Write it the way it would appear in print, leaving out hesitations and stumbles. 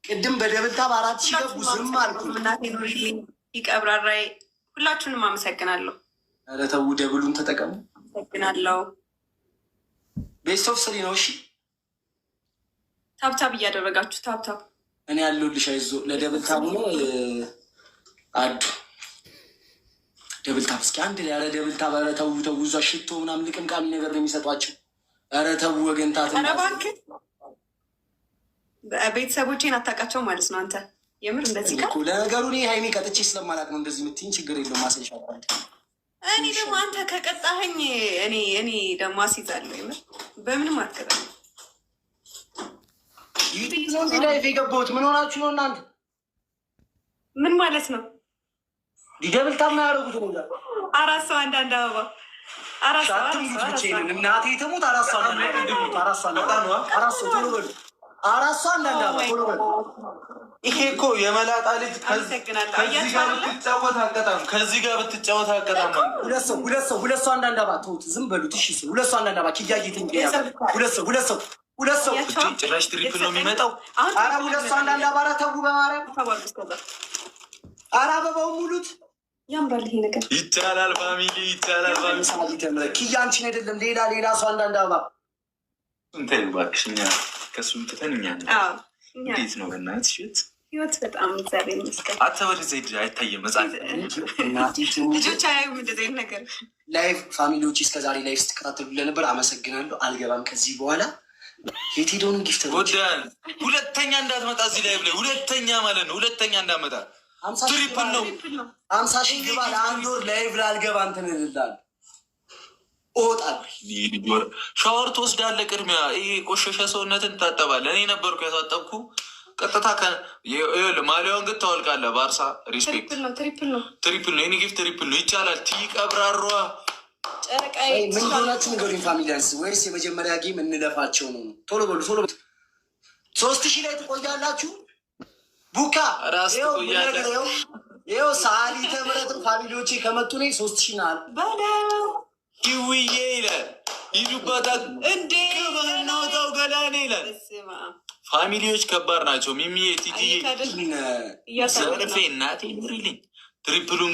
ቅድም በደብልታ በአራት ሺህ ገቡ። ዝም አልኩ። ይቀብራራይ ሁላችሁንም አመሰግናለሁ። ኧረ ተው ደብሉን ተጠቀሙ። አመሰግናለሁ። ቤስት ኦፍ ስሪ ነው። እሺ ታብታብ እያደረጋችሁ ታብታብ እኔ ያለሁልሽ። አይዞ ለደብልታ ሆኖ አዱ ደብልታ እስኪ አንድ ያለ ደብልታ ኧረ ተው ተው። እዛ ሽቶ ምናምን ልቅምቃሚ ነገር ነው የሚሰጧቸው። ኧረ ተው ወገንታት። ኧረ እባክህ ቤተሰቦቼን አታውቃቸው ማለት ነው አንተ። የምር እንደዚህ ጋር ለነገሩ እኔ ሀይሚ ቀጥቼ ስለማላውቅ ነው እንደዚህ የምትይኝ። ችግር የለውም ማሰልሻ። እኔ ደግሞ አንተ ከቀጣኸኝ እኔ ደግሞ አስይዛለሁ። የምር በምንም አትቀጣኝ። እዚህ ላይ የገባሁት ምን ሆናችሁ ነው እናንተ? ምን ማለት ነው? ዲደብልታ የማያደርጉት ነው። አራት ሰው አንዳንድ አበባ እናቴ ተሞት አራት ሰው አንዳንድ አበባ ቶሎ በሉ። ይሄ እኮ የመላጣ ልጅ ከዚህ ጋር ብትጫወት አቀጣም። ሁለት ሰው አንዳንድ አበባ ተውት፣ ዝም በሉት። እሺ ሁለት ሰው አንዳንድ አበባ ኪያጌት ሁለት ሰው ጭራሽ ትሪፕል ነው የሚመጣው። ኧረ ሁለት ሰው አንዳንድ አበባ ተው በማርያም። ኧረ አበባው ሙሉት። ያምራል ይሄ ነገር። ይቻላል ፋሚሊ ይቻላል ፋሚሊ። ኪያ አንቺን አይደለም ሌላ ሰው አንዳንድ አበባ እንትን እባክሽ። እኛ ከእሱም ትተን እኛ እንዴት ነው በእናትሽ ህይወት በጣም እግዚአብሔር ይመስገን። አተበል ዘይድ አይታየም መጽሐፍ ልጆች አያዩም እንደዚህ ነገር። ላይቭ ፋሚሊዎች እስከዛሬ ላይቭ ስትከታተሉ ለነበር አመሰግናለሁ። አልገባም ከዚህ በኋላ የት ሄደውን ጊፍት ጎዳን። ሁለተኛ እንዳትመጣ እዚህ ላይቭ ላይ ሁለተኛ ማለት ነው። ሁለተኛ እንዳትመጣ ትሪፕል ነው። 50 ሺህ ግባ። ለአንድ ወር ላይቭ ላልገባ እንትን እልልሃለሁ እወጣለሁ። ሻወር ትወስዳለህ። ቅድሚያ ይሄ ቆሸሸ ሰውነትን ታጠባለህ። እኔ ነበርኩ ያሳጠብኩ። ቀጥታ ማሊያውን ግን ታወልቃለህ። ባርሳ ሪስፔክት ትሪፕል ነው። የኔ ጊፍት ትሪፕል ነው። ይቻላል። ቀብራሯ ምን ሆናችሁ ንገሩኝ ፋሚሊያንስ። ወይስ የመጀመሪያ ጌም እንለፋቸው ነው? ቶሎ በሉ ቶሎ። 3000 ላይ ትቆያላችሁ። ቡካ ራስ ትቆያለህ። ይኸው ሰዓሊ ተምረት ፋሚሊዎቼ ከመጡ ነ 3000 ናል ይውዬ ይላል። ይሉባታል እንዴ በናወጣው ገላኔ ይላል። ፋሚሊዎች ከባድ ናቸው። ሚሚ ቲጂ ዘርፌ እናቴ ኑሪልኝ። ትሪፕሉን